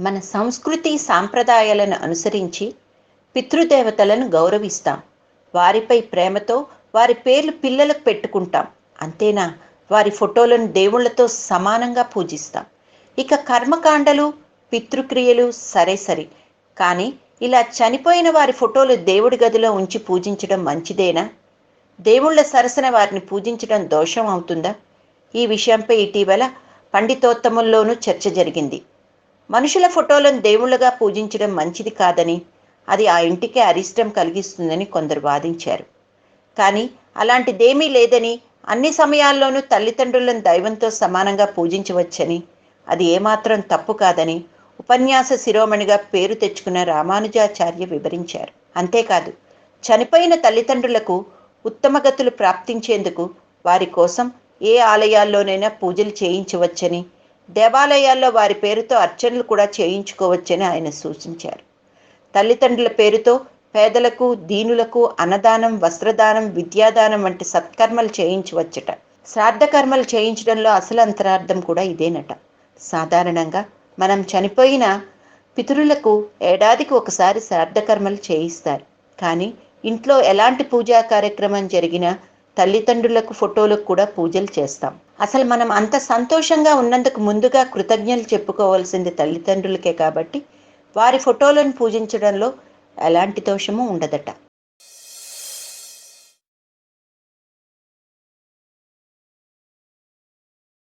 మన సంస్కృతి సాంప్రదాయాలను అనుసరించి పితృదేవతలను గౌరవిస్తాం. వారిపై ప్రేమతో వారి పేర్లు పిల్లలకు పెట్టుకుంటాం. అంతేనా? వారి ఫోటోలను దేవుళ్ళతో సమానంగా పూజిస్తాం. ఇక కర్మకాండలు, పితృక్రియలు సరే సరి. కానీ ఇలా చనిపోయిన వారి ఫోటోలు దేవుడి గదిలో ఉంచి పూజించడం మంచిదేనా? దేవుళ్ళ సరసన వారిని పూజించడం దోషం అవుతుందా? ఈ విషయంపై ఇటీవల పండితోత్తముల్లోనూ చర్చ జరిగింది. మనుషుల ఫోటోలను దేవుళ్ళగా పూజించడం మంచిది కాదని, అది ఆ ఇంటికి అరిష్టం కలిగిస్తుందని కొందరు వాదించారు. కానీ అలాంటిదేమీ లేదని, అన్ని సమయాల్లోనూ తల్లిదండ్రులను దైవంతో సమానంగా పూజించవచ్చని, అది ఏమాత్రం తప్పు కాదని ఉపన్యాస శిరోమణిగా పేరు తెచ్చుకున్న రామానుజాచార్య వివరించారు. అంతేకాదు, చనిపోయిన తల్లిదండ్రులకు ఉత్తమగతులు ప్రాప్తించేందుకు వారి కోసం ఏ ఆలయాల్లోనైనా పూజలు చేయించవచ్చని, దేవాలయాల్లో వారి పేరుతో అర్చనలు కూడా చేయించుకోవచ్చని ఆయన సూచించారు. తల్లిదండ్రుల పేరుతో పేదలకు, దీనులకు అన్నదానం, వస్త్రదానం, విద్యాదానం వంటి సత్కర్మలు చేయించవచ్చట. శ్రాద్ధకర్మలు చేయించడంలో అసలు అంతరార్థం కూడా ఇదేనట. సాధారణంగా మనం చనిపోయిన పితరులకు ఏడాదికి ఒకసారి శ్రాద్ధకర్మలు చేయిస్తారు. కానీ ఇంట్లో ఎలాంటి పూజా కార్యక్రమం జరిగినా తల్లిదండ్రులకు ఫోటోలకు కూడా పూజలు చేస్తాం. అసలు మనం అంత సంతోషంగా ఉన్నందుకు ముందుగా కృతజ్ఞతలు చెప్పుకోవాల్సింది తల్లిదండ్రులకే కాబట్టి వారి ఫోటోలను పూజించడంలో ఎలాంటి దోషము ఉండదట.